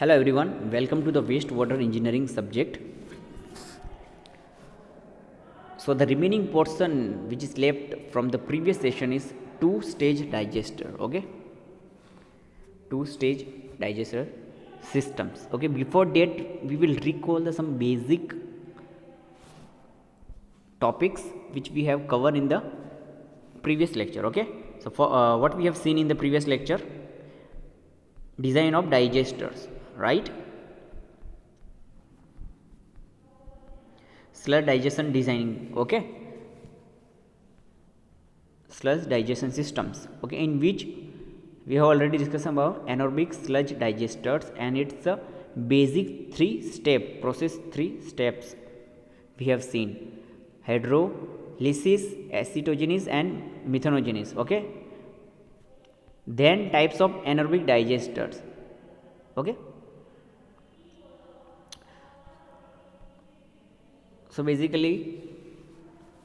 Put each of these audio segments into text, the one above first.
Hello everyone, welcome to the wastewater engineering subject. So the remaining portion which is left from the previous session is two-stage digester. Okay, two-stage digester systems. Okay, before that we will recall some basic topics which we have covered in the previous lecture. Okay, so for what we have seen in the previous lecture, design of digesters, right? Sludge digestion designing. Okay, sludge digestion systems. Okay, in which we have already discussed about anaerobic sludge digesters, and it's a basic process, three steps we have seen: hydrolysis, acetogenesis and methanogenesis. Okay, then types of anaerobic digesters. Okay, so basically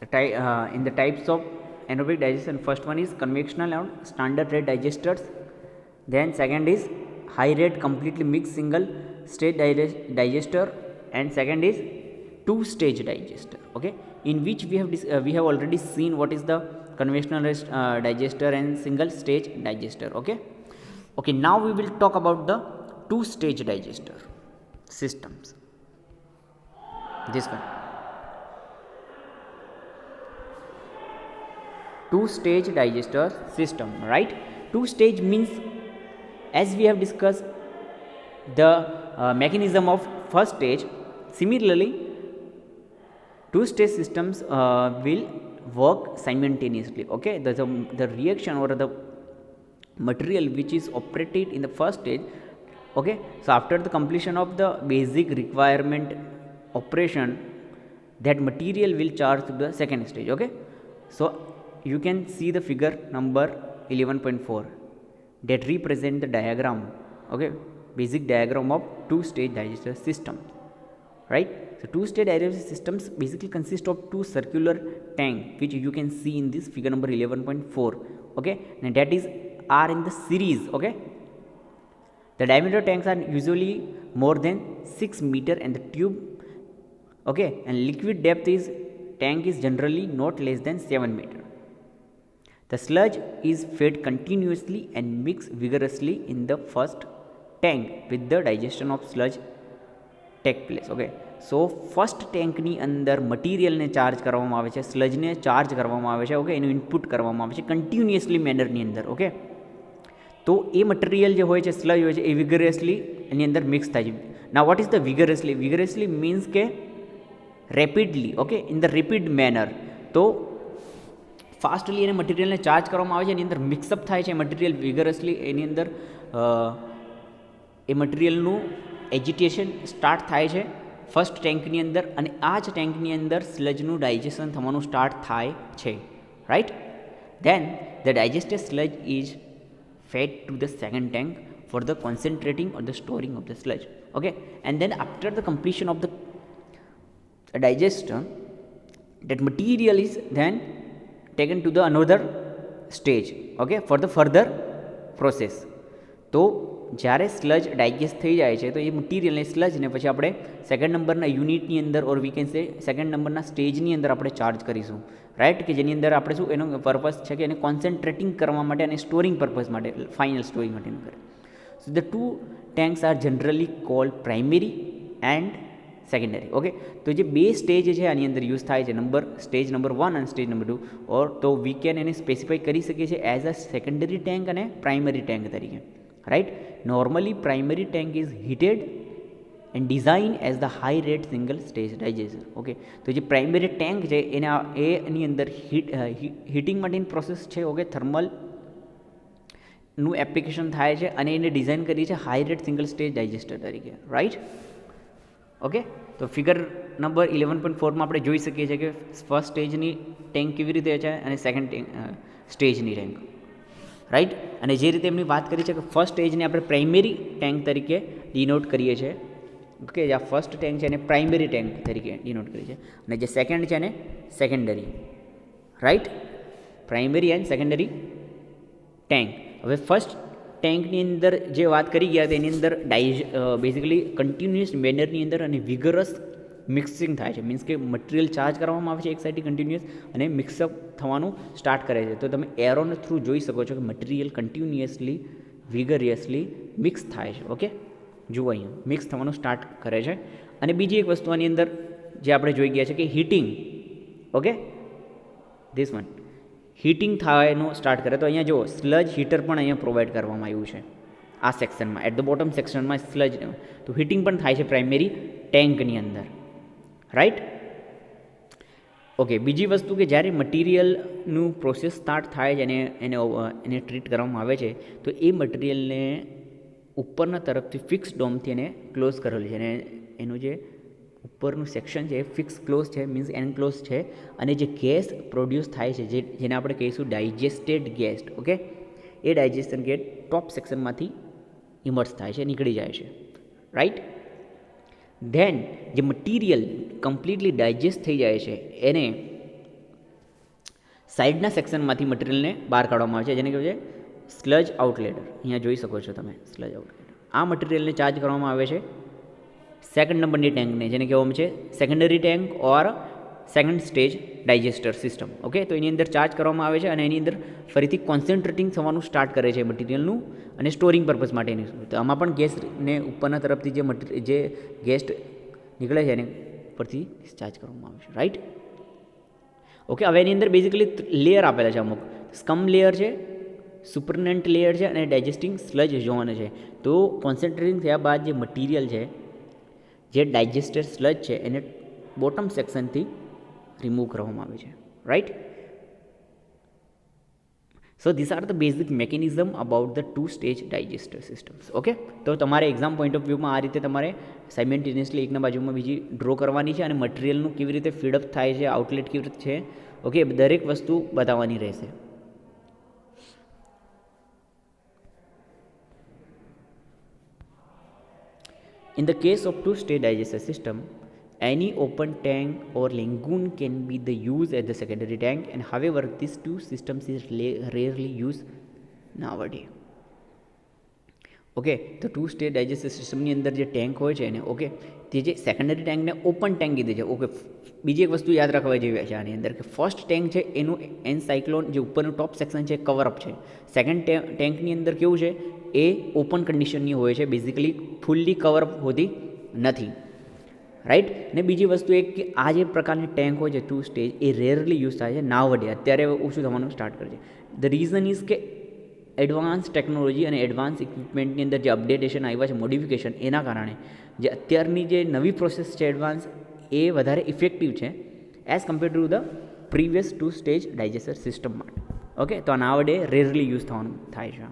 in the types of anaerobic digestion, first one is conventional and standard rate digesters, then second is high rate completely mixed single stage digester, and second is two stage digester. Okay, in which we have already seen what is the conventional digester and single stage digester. Okay, now we will talk about the two stage digester systems. This one, two stage digester system, right? Two stage means, as we have discussed the mechanism of first stage, similarly two stage systems will work simultaneously. Okay, the reaction or the material which is operated in the first stage. Okay, so after the completion of the basic requirement operation, that material will charge to the second stage. Okay, so you can see the figure number 11.4 that represent the diagram. Okay, basic diagram of two stage digester system, right? So two stage digester systems basically consist of two circular tank, which you can see in this figure number 11.4. okay, and that is are in the series. Okay, the diameter tanks are usually more than 6 meter, and the tube, okay, and liquid depth is tank is generally not less than 7 meter. The sludge is fed continuously and mixed vigorously in the first tank with the digestion of sludge take place. Okay, so first tank ની અંદર મટીરિયલને charge કરવામાં આવે છે, સ્લજને charge કરવામાં આવે છે. Okay, એનું input કરવામાં આવે છે કન્ટિન્યુઅસલી મેનરની અંદર. ઓકે, તો એ મટીરિયલ જે હોય છે, સ્લજ હોય છે, એ વિગરસલી એની અંદર મિક્સ થાય છે. ના વોટ ઇઝ ધ વિગરસલી? વિગરસલી મીન્સ કે rapidly. Okay, in the rapid manner. તો ફાસ્ટલી એને મટીરિયલને ચાર્જ કરવામાં આવે છે, એની અંદર મિક્સઅપ થાય છે મટીરિયલ વિગરસલી. એની અંદર એ મટીરિયલનું એજિટેશન સ્ટાર્ટ થાય છે ફર્સ્ટ ટેન્કની અંદર, અને આ જ ટેન્કની અંદર સ્લજનું ડાયજેશન થવાનું સ્ટાર્ટ થાય છે, right? Then the digested sludge is fed to the second tank for the concentrating or the storing of the sludge. Okay, and then after the completion of the digestion, that material is then taken to the another stage. Okay, for the further process. તો જ્યારે sludge digest થઈ જાય છે, તો એ મટીરિયલને સ્લજને પછી આપણે second નંબરના યુનિટની અંદર, ઓર વી કેન સે સેકન્ડ નંબરના સ્ટેજની અંદર આપણે ચાર્જ કરીશું, રાઈટ? કે જેની અંદર આપણે શું, એનો પર્પઝ છે કે એને કોન્સન્ટ્રેટિંગ કરવા માટે અને સ્ટોરિંગ પર્પઝ માટે, ફાઇનલ સ્ટોરિંગ માટેનું કરે. So the two tanks are generally called primary and secondary. Okay, તો જે બે સ્ટેજ છે આની અંદર યુઝ થાય છે, સ્ટેજ નંબર 1 અને સ્ટેજ નંબર 2, ઓર તો વી કેન એને સ્પેસિફાઈ કરી શકીએ છીએ એઝ અ સેકન્ડરી ટેન્ક અને પ્રાઇમરી ટેન્ક તરીકે, right? Normally primary tank is heated and design as the high rate single stage digester. Okay, તો જે પ્રાઇમરી ટેન્ક છે એની અંદર હીટિંગ માટેની પ્રોસેસ છે. ઓકે, થર્મલનું એપ્લિકેશન થાય છે, અને એને ડિઝાઇન કરી છે high rate single stage digester તરીકે, રાઈટ? ઓકે, તો ફિગર નંબર 11.4માં આપણે જોઈ શકીએ છીએ કે ફર્સ્ટ સ્ટેજની ટેન્ક કેવી રીતે છે અને સેકન્ડ સ્ટેજની ટેન્ક, રાઈટ? અને જે રીતે એમની વાત કરી છે કે ફર્સ્ટ સ્ટેજને આપણે પ્રાઇમરી ટેન્ક તરીકે ડિનોટ કરીએ છીએ. ઓકે, જે આ ફર્સ્ટ ટેન્ક છે એને પ્રાઇમરી ટેન્ક તરીકે ડિનોટ કરીએ છીએ, અને જે સેકન્ડ છે એને secondary, right? Primary and secondary tank. હવે ફર્સ્ટ ટેન્કની અંદર જે વાત કરી ગયા તેની અંદર બેઝિકલી કન્ટિન્યુઅસ મેનરની અંદર અને વિગરસ મિક્સિંગ થાય છે, મીન્સ કે મટીરિયલ ચાર્જ કરવામાં આવે છે એક સાઈડથી કન્ટિન્યુઅસ અને મિક્સઅપ થવાનું સ્ટાર્ટ કરે છે. તો તમે એરોના થ્રુ જોઈ શકો છો કે મટીરિયલ કન્ટિન્યુઅસલી વિગરિયસલી મિક્સ થાય છે. ઓકે, જુઓ અહીંયા મિક્સ થવાનું સ્ટાર્ટ કરે છે. અને બીજી એક વસ્તુ આની અંદર જે આપણે જોઈ ગયા છે કે heating, okay this one heating થવાનું સ્ટાર્ટ કરે. તો અહીંયા જુઓ સ્લજ હીટર પણ અહીંયા પ્રોવાઈડ કરવામાં આવ્યું છે આ સેક્શનમાં, એટ ધ બોટમ સેક્શનમાં સ્લજ. તો હીટિંગ પણ થાય છે પ્રાઇમરી ટેન્કની અંદર, રાઈટ. ઓકે, બીજી વસ્તુ કે જ્યારે મટીરિયલનું પ્રોસેસ સ્ટાર્ટ થાય છે અને એને ટ્રીટ કરવામાં આવે છે તો એ મટીરિયલને ઉપરના તરફથી ફિક્સ ડોમથી એને ક્લોઝ કરેલું છે અને એનું જે ઉપરનું સેક્શન છે એ ફિક્સ ક્લોઝ છે, મીન્સ એનક્લોઝ છે. અને જે ગેસ પ્રોડ્યુસ થાય છે જેને આપણે કહીશું ડાયજેસ્ટેડ ગેસ, ઓકે, એ ડાયજેસ્ટેડ ગેસ ટોપ સેક્શનમાંથી ઇમર્સ થાય છે, નીકળી જાય છે, રાઈટ. ધેન જે મટીરિયલ કમ્પ્લીટલી ડાયજેસ્ટ થઈ જાય છે એને સાઈડના સેક્શનમાંથી મટીરિયલને બહાર કાઢવામાં આવે છે, જેને કહેવાય છે સ્લજ આઉટલેટ. અહીંયા જોઈ શકો છો તમે સ્લજ આઉટલેટ. આ મટીરિયલને ચાર્જ કરવામાં આવે છે સેકન્ડ નંબરની ટેન્કને, જેને કહેવામાં છે સેકન્ડરી ટેન્ક ઓર second stage digester system. Okay, તો એની અંદર ચાર્જ કરવામાં આવે છે અને એની અંદર ફરીથી કોન્સન્ટ્રેટિંગ થવાનું સ્ટાર્ટ કરે છે મટીરિયલનું અને સ્ટોરિંગ પર્પઝ માટેની. તો આમાં પણ ગેસને ઉપરના તરફથી જે ગેસ નીકળે છે એને ઉપરથી ડિસ્ચાર્જ કરવામાં આવે છે, રાઈટ. ઓકે, હવે એની અંદર બેઝિકલી લેયર આપેલા છે અમુક. સ્કમ લેયર છે, સુપરનેન્ટ લેયર છે અને ડાયજેસ્ટિંગ સ્લજ ઝોન છે. તો કોન્સન્ટ્રેટિંગ થયા બાદ જે મટીરિયલ છે, જે ડાયજેસ્ટેડ સ્લજ છે, એને બોટમ સેક્શનથી રિમૂવ કરવામાં આવે છે, right. So this are the basic mechanism about the two stage digester systems. Okay, તો તમારે એક્ઝામ પોઈન્ટ ઓફ વ્યૂમાં આ રીતે તમારે સાયમેન્ટેનિયસલી એકના બાજુમાં બીજી ડ્રો કરવાની છે અને મટીરિયલનું કેવી રીતે ફીડઅપ થાય છે, આઉટલેટ કેવી રીતે છે, ઓકે, દરેક વસ્તુ બતાવવાની રહેશે. In the case of two-stage digester system, any open tank or lagoon can be the used as the secondary tank, and however, these two systems is rarely used nowadays. Okay, તો two stage digester સિસ્ટમની અંદર જે tank હોય છે એને, okay, તે જે secondary ટેન્કને open tank કીધી છે. ઓકે, બીજી એક વસ્તુ યાદ રાખવા જેવી છે આની અંદર કે ફર્સ્ટ ટેન્ક છે એનું એન સાયક્લોન જે ઉપરનું ટોપ સેક્શન છે કવરઅપ છે. સેકન્ડ ટેન્કની અંદર કેવું છે એ ઓપન કન્ડિશનની હોય છે, બેઝિકલી ફૂલ્લી કવરઅપ હોતી નથી, રાઈટ. ને બીજી વસ્તુ એક કે આ જે પ્રકારની ટેન્ક હોય છે ટુ સ્ટેજ એ રેરલી યુઝ થાય છે નાવડે, અત્યારે ઓછું થવાનું સ્ટાર્ટ કરે છે. ધ રીઝન ઇઝ કે એડવાન્સ ટેકનોલોજી અને એડવાન્સ ઇક્વિપમેન્ટની અંદર જે અપડેટેશન આવ્યા છે, મોડિફિકેશન, એના કારણે જે અત્યારની જે નવી પ્રોસેસ છે એડવાન્સ એ વધારે ઇફેક્ટિવ છે as compare to the previous two stage digester system માટે. ઓકે, તો આ નાવડે રેરલી યુઝ થવાનું થાય છે.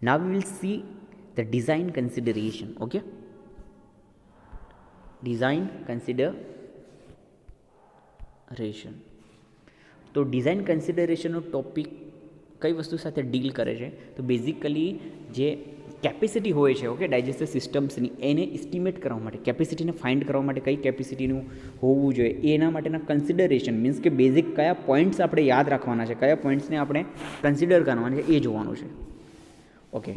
Now we will see the design consideration. Okay, design consideration. તો ડિઝાઇન કન્સિડરેશનનો ટોપિક કઈ વસ્તુ સાથે ડીલ કરે છે? તો બેઝિકલી જે કેપેસિટી હોય છે, ઓકે, ડાયજેસ્ટર સિસ્ટમ્સની, એને એસ્ટિમેટ કરવા માટે, કેપેસિટીને ફાઇન્ડ કરવા માટે કઈ કેપેસિટીનું હોવું જોઈએ એના માટેના કન્સિડરેશન, મીન્સ કે બેઝિક કયા પોઈન્ટ્સ આપણે યાદ રાખવાના છે, કયા પોઈન્ટ્સને આપણે કન્સિડર કરવાના છે એ જોવાનું છે. Okay,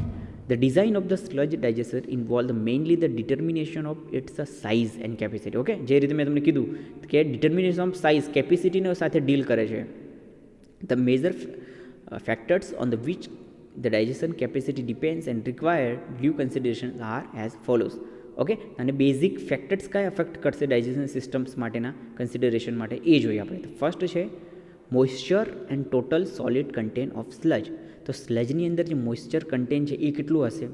the design of the sludge digester involved mainly the determination of its size and capacity. Okay, જે રીતે મેં તમને કીધું કે determination of size, કેપેસિટીને સાથે ડીલ કરે છે. The major factors on the which the digestion capacity depends and required due considerations are as follows. Okay, અને બેઝિક ફેક્ટર્સ કયા અફેક્ટ કરશે ડાયજેશન સિસ્ટમ્સ માટેના કન્સિડરેશન માટે એ જોઈએ આપણે. તો ફર્સ્ટ છે moisture end total solid content of sludge. તો સ્લજની અંદર જે મોઇશ્ચર કન્ટેન્ટ છે એ કેટલું હશે,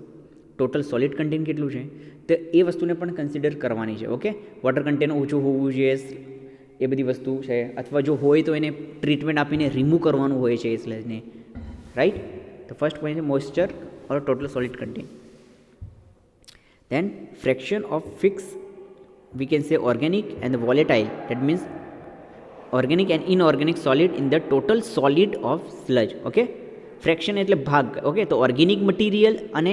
ટોટલ સોલિડ કન્ટેન્ટ કેટલું છે, તો એ વસ્તુને પણ કન્સિડર કરવાની છે. ઓકે, વોટર કન્ટેન્ટ ઓછું હોવું જોઈએ એ બધી વસ્તુ છે, અથવા જો હોય તો એને ટ્રીટમેન્ટ આપીને રિમૂવ કરવાનું હોય છે એ સ્લજને, રાઈટ. તો ફર્સ્ટ પોઈન્ટ છે moisture or total solid content. Then fraction of fixed, we can say organic and volatile, that means organic and inorganic solid in the total solid of sludge. Okay, fraction એટલે ભાગ. Okay, તો organic material અને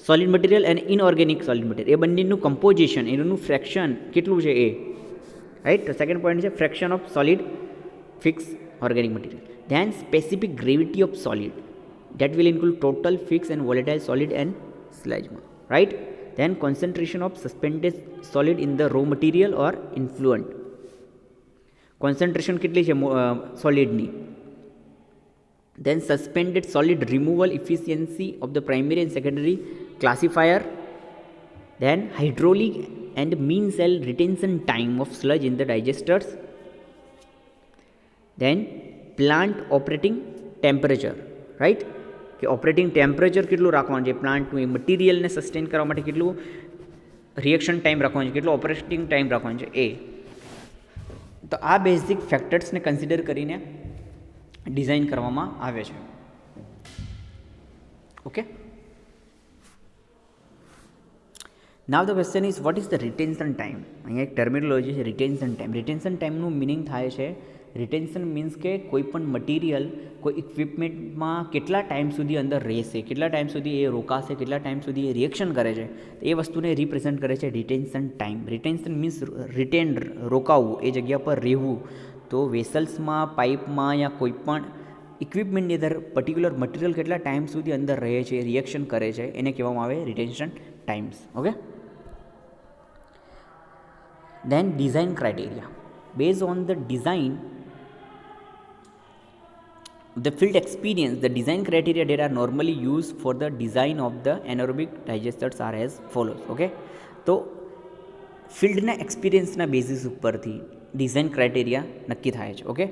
solid material અને inorganic solid material એ બંનેનું composition, એનું fraction કેટલું છે એ, રાઈટ. તો સેકન્ડ પોઈન્ટ છે fraction of solid fix organic material. Then specific gravity of solid. that will include total, fixed and volatile solid and sludge, right? Then concentration of suspended solid in the raw material or influent. Concentration કેટલી છે સોલિડની. then suspended solid removal efficiency of the primary and secondary classifier. then hydraulic and mean cell retention time of sludge in the digesters. then plant operating temperature, right? કે operating temperature કેટલું રાખવાનું છે પ્લાન્ટનું, એ મટીરિયલને sustain કરવા માટે કેટલું reaction time રાખવાનું છે, કેટલું ઓપરેટિંગ ટાઈમ રાખવાનું છે એ. તો આ બેઝિક ફેક્ટર્સને કન્સિડર કરીને ડિઝાઇન કરવામાં આવે છે. Okay, now the question is what is the retention time. અહીંયા એક ટર્મિનોલોજી છે રિટેન્શન ટાઈમ. રિટેન્શન ટાઈમનું મિનિંગ થાય છે, રિટેન્શન મીન્સ કે કોઈ પણ મટીરિયલ કોઈ ઇક્વિપમેન્ટમાં કેટલા ટાઈમ સુધી અંદર રહેશે, કેટલા ટાઈમ સુધી એ રોકાશે, કેટલા ટાઈમ સુધી એ રિએક્શન કરે છે, એ વસ્તુને રિપ્રેઝેન્ટ કરે છે retention time. Retention means retain, રોકાવવું, એ જગ્યા પર રહેવું. તો વેસલ્સમાં, પાઇપમાં યા કોઈ પણ ઇક્વિપમેન્ટની અંદર પર્ટિક્યુલર મટીરિયલ કેટલા ટાઈમ સુધી અંદર રહે છે, રિએક્શન કરે છે, એને કહેવામાં આવે retention times. Okay, then design criteria. Based on the design, the field experience, the design criteria that are normally used for the design of the anaerobic digesters are as follows. Okay, તો ફિલ્ડના એક્સપિરિયન્સના basis ઉપરથી design criteria નક્કી થાય છે. Okay,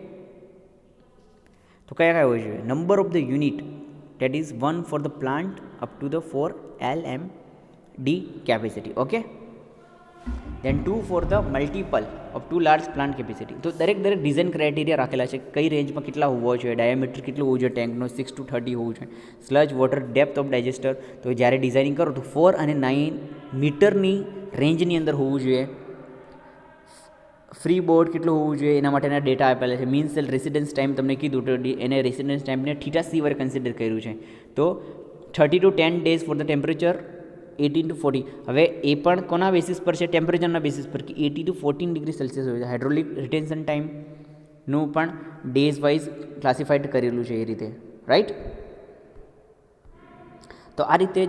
તો કયા કયા હોય છે? Number of the unit, that is 1 for the plant up to the 4 LMD capacity. Okay, then 2 for the multiple of 2 large plant capacity. તો દરેક ડિઝાઇન ક્રાઇટેરિયા રાખેલા છે, કઈ રેન્જમાં કેટલા હોવો જોઈએ, ડાયામીટર કેટલું હોવું જોઈએ ટેન્કનો, 6 to 30 હોવું જોઈએ, sludge water depth of digester. તો જ્યારે ડિઝાઇનિંગ કરો તો 4 અને 9 મીટરની રેન્જની અંદર હોવું જોઈએ. ફ્રી બોર્ડ કેટલું હોવું જોઈએ એના માટેના ડેટા આપેલા છે. મીન સેલ રેસિડન્સ ટાઈમ તમને કીધું તો એને રેસિડન્સ ટાઈમને θc વડે કન્સિડર કર્યું છે. તો 30 to 10 days for the temperature 18 to 40. હવે એ પણ કોના બેસિસ પર છે? ટેમ્પરેચરના બેસિસ પર, કે 80 to 14 ડિગ્રી સેલ્સિયસ હોય છે. હાઇડ્રોલિક રિટેન્શન ટાઈમનું પણ ડેઝ વાઇઝ ક્લાસિફાઈડ કરેલું છે એ રીતે, રાઈટ? તો આ રીતે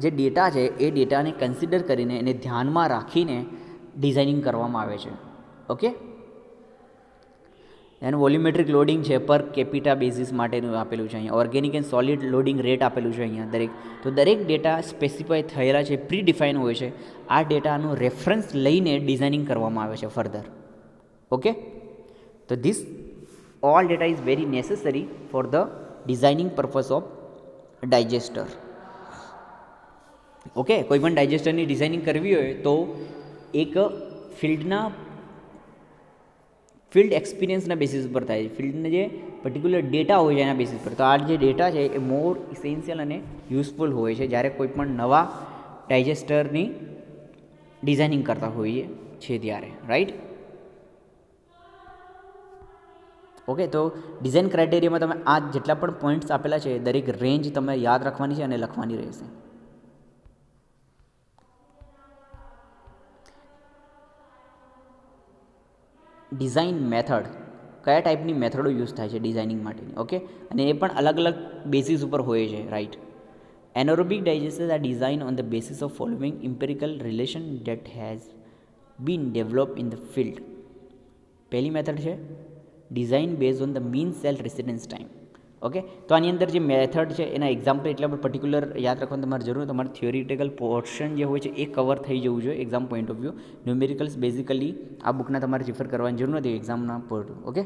જે ડેટા છે એ ડેટાને કન્સિડર કરીને એને ધ્યાનમાં રાખીને ડિઝાઇનિંગ કરવામાં આવે છે. ઓકે, એનું વોલ્યુમેટ્રિક લોડિંગ છે પર કેપિટા બેઝિસ માટેનું આપેલું છે અહીંયા. Organic and solid loading rate આપેલું છે અહીંયા દરેક. તો દરેક ડેટા સ્પેસિફાઈ થયેલા છે, પ્રી ડિફાઇન હોય છે. આ ડેટાનું રેફરન્સ લઈને ડિઝાઇનિંગ કરવામાં આવે છે ફર્ધર. ઓકે, તો this all data is very necessary for the designing purpose of digester. Okay, કોઈ પણ ડાયજેસ્ટરની ડિઝાઇનિંગ કરવી હોય તો એક ફિલ્ડ એક્સપિરિયન્સના બેસિસ પર થાય છે, ફિલ્ડના જે પર્ટિક્યુલર ડેટા હોય છે એના બેસિસ પર. તો આ જે ડેટા છે એ મોર ઇસેન્શિયલ અને યુઝફુલ હોય છે જ્યારે કોઈ પણ નવા ડાયજેસ્ટરની ડિઝાઇનિંગ કરતા હોઈએ છે ત્યારે, રાઈટ? ઓકે, તો ડિઝાઇન ક્રાઇટેરિયામાં તમે આ જેટલા પણ પોઈન્ટ્સ આપેલા છે દરેક રેન્જ તમે યાદ રાખવાની છે અને લખવાની રહેશે. ડિઝાઇન મેથડ, કયા ટાઈપની મેથડો યુઝ થાય છે ડિઝાઇનિંગ માટેની. ઓકે, અને એ પણ અલગ અલગ બેસિસ ઉપર હોય છે, right? Anaerobic digesters are design on the basis of following empirical relation that has been develop in the field. પહેલી મેથડ છે design base on the mean cell residence time. Okay, તો આની અંદર જે મેથડ છે એના એક્ઝામ્પલ એટલા પર પર્ટિક્યુલર યાદ રાખવાની તમારે જરૂર, તમારે થિયોરિટિકલ પોર્શન જે હોય છે એ કવર થઈ જવું જોઈએ exam point of view. Numericals basically આ બુકના તમારે રિફર કરવાની જરૂર નથી એક્ઝામના point. Okay,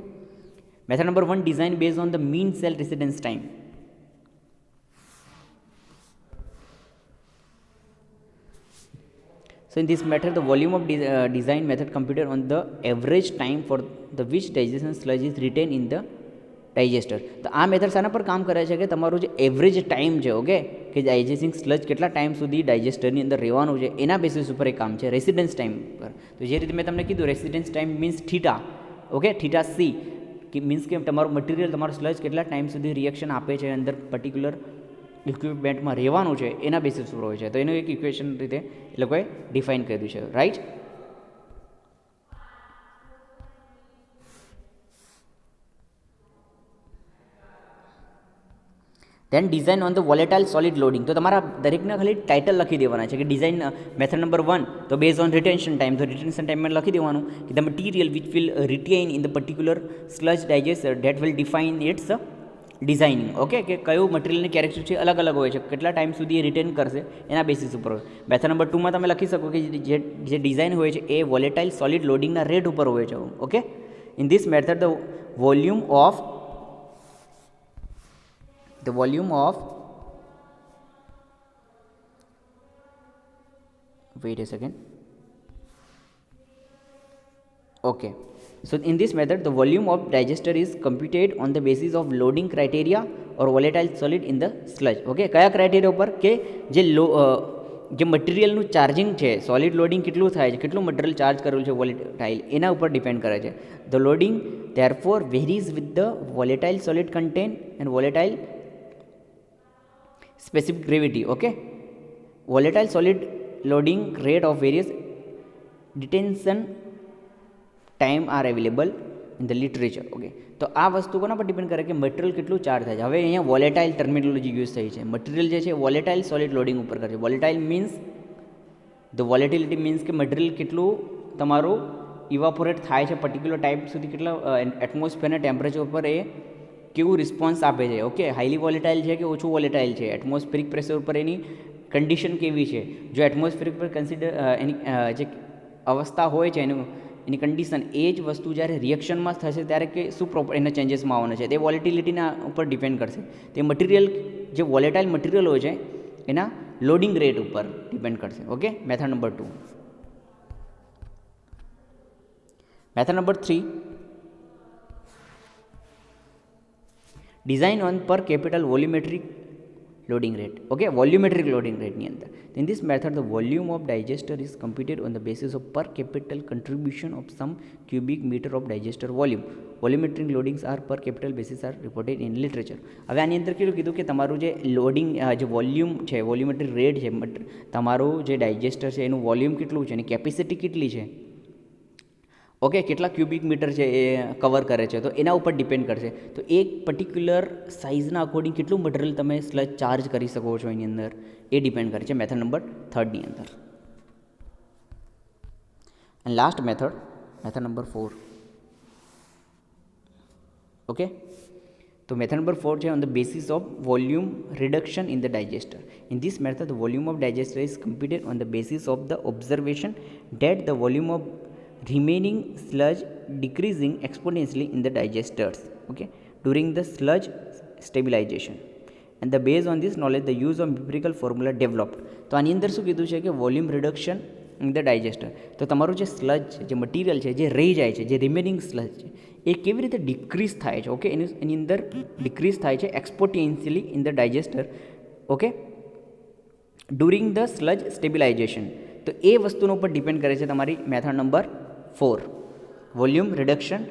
method number 1, design base on the mean cell residence time. So in this method, the volume of design method computed on the average time for the which digestion sludge is retained in the digester. તો આ method શાના પર કામ કરે છે કે તમારું જે એવરેજ ટાઈમ છે, ઓકે, કે ડાયજેસ્ટિંગ સ્લજ કેટલા ટાઈમ સુધી ડાયજેસ્ટરની અંદર રહેવાનું છે એના બેસિસ ઉપર એ કામ છે, રેસિડન્સ ટાઈમ પર. તો જે રીતે મેં તમને કીધું residence time means theta. Okay, theta C કે મીન્સ કે તમારું મટીરિયલ, તમારું સ્લજ કેટલા ટાઈમ સુધી રિએક્શન આપે છે અંદર પર્ટિક્યુલર ઇક્વિપમેન્ટમાં રહેવાનું છે એના બેસિસ ઉપર હોય છે. તો એનું એક ઇક્વેશન રીતે એ લોકોએ ડિફાઇન કર્યું છે, right? Then design on the volatile solid loading. તો તમારા દરેકને ખાલી ટાઇટલ લખી દેવાના છે કે ડિઝાઇન મેથડ નંબર 1 તો બેઝ ઓન રિટેન્શન ટાઈમ. તો રિટેન્શન ટાઈમમાં લખી દેવાનું કે the material which will retain in the particular sludge digester that will define its designing. Okay, કે કયું મટીરિયલની કેરેક્ટર છે અલગ અલગ હોય છે, કેટલા ટાઈમ સુધી એ રિટેન કરશે એના બેસિસ ઉપર હોય. મેથડ નંબર 2માં તમે લખી શકો કે જે ડિઝાઇન હોય છે એ વોલેટાઇલ સોલિડ લોડિંગના રેટ ઉપર હોય છે. Okay, in this method the volume of wait a second. Okay, so in this method the volume of digester is computed on the basis of loading criteria or volatile solid in the sludge. Okay, કયા criteria ઉપર કે જે મટીરિયલનું charging છે, solid loading કેટલું થાય છે, કેટલું material charge કરેલું છે વોલેટાઇલ, એના ઉપર ડિપેન્ડ કરે છે. The loading therefore varies with the volatile solid content and volatile specific gravity. Okay, volatile solid loading rate of various detention time are available in the literature. Okay, તો આ વસ્તુ કોના પર ડિપેન્ડ કરે કે મટીરિયલ કેટલું ચાર્જ થાય છે. હવે અહીંયા વોલેટાઇલ ટર્મિનોલોજી યુઝ થઈ છે. મટીરિયલ જે છે વોલેટાઇલ સોલિડ લોડિંગ ઉપર કરે છે. Volatile means the volatility means કે મટીરિયલ કેટલું તમારું ઇવાપોરેટ થાય છે પર્ટિક્યુલર ટાઈપ સુધી, કેટલા એટમોસ્ફિયરના ટેમ્પરેચર ઉપર એ કેવું રિસ્પોન્સ આપે છે. ઓકે, હાઈલી વોલેટાઇલ છે કે ઓછું વોલેટાઇલ છે, એટમોસ્ફિરિક પ્રેશર ઉપર એની કન્ડિશન કેવી છે. જો એટમોસ્ફિરિક પર એની જે અવસ્થા હોય છે એની કન્ડિશન, એ જ વસ્તુ જ્યારે રિએક્શનમાં થશે ત્યારે કે શું પ્રોપર એના ચેન્જીસમાં આવવાનો છે તે વોલેટિલિટીના ઉપર ડિપેન્ડ કરશે. તે મટીરિયલ જે વોલેટાઇલ મટીરિયલ હોય છે એના લોડિંગ રેટ ઉપર ડિપેન્ડ કરશે. Okay, method number 2. Method number 3, design on પર capital volumetric loading rate. Okay, volumetric loading rate ની અંદર. In this method the volume of digester is computed on the basis of per capital contribution of some cubic meter of digester volume. Volumetric loadings are per capital basis are reported in literature. હવે આની અંદર કેટલું કીધું કે તમારું જે loading જે volume છે, વોલ્યુમેટ્રિક રેટ છે, તમારું જે ડાયજેસ્ટર છે એનું વોલ્યુમ કેટલું છે, એની કેપેસિટી કેટલી છે, ઓકે, કેટલા ક્યુબિક મીટર છે એ કવર કરે છે, તો એના ઉપર ડિપેન્ડ કરશે. તો એક પર્ટિક્યુલર સાઇઝના અકોર્ડિંગ કેટલું મટીરિયલ તમે સ્લજ ચાર્જ કરી શકો છો એની અંદર એ ડિપેન્ડ કરે છે મેથડ નંબર 3 ની અંદર. And last method number 4. Okay, તો મેથડ નંબર 4 છે on the basis of volume reduction in the digester. In this method the volume of digester is computed on the basis of the observation that the volume of remaining sludge decreasing exponentially in the digesters. Okay, during the sludge stabilization, and the based on this knowledge the use of empirical formula developed. તો આની અંદર શું કીધું છે કે volume reduction in the digester. તો તમારું જે સ્લજ છે, જે મટીરિયલ છે, જે રહી જાય છે, જે રિમેનિંગ સ્લજ છે એ કેવી રીતે ડિક્રીઝ થાય છે. ઓકે, એની અંદર ડિક્રીઝ થાય છે exponentially in the digester. Okay, during the sludge stabilization. તો એ વસ્તુનો ઉપર ડિપેન્ડ કરે છે તમારી method number 4, volume reduction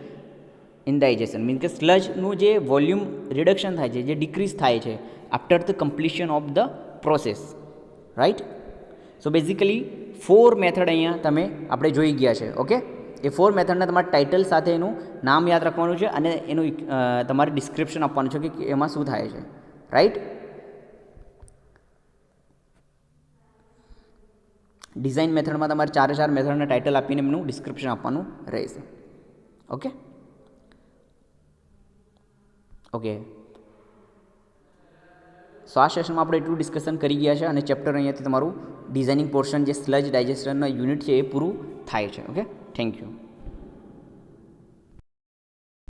in digestion. Means કે સ્લજનું જે વોલ્યુમ રિડક્શન થાય છે, જે ડિક્રીઝ થાય છે after the completion of the process. Right, so basically 4 method અહીંયા આપણે જોઈ ગયા છે. ઓકે, એ 4 મેથડના તમારા ટાઇટલ સાથે એનું નામ યાદ રાખવાનું છે અને એનું તમારે ડિસ્ક્રિપ્શન આપવાનું છે કે એમાં શું થાય છે. રાઈટ, ડિઝાઇન મેથડમાં તમારે 4 મેથડના ટાઇટલ આપીને એમનું ડિસ્ક્રિપ્શન આપવાનું રહેશે. ઓકે, સો આ સેશનમાં આપણે એટલું ડિસ્કશન કરી ગયા છે અને ચેપ્ટર અહીંયાથી તમારું ડિઝાઇનિંગ પોર્શન જે સ્લજ ડાયજેસ્ટરના યુનિટ છે એ પૂરું થાય છે. Okay, thank you.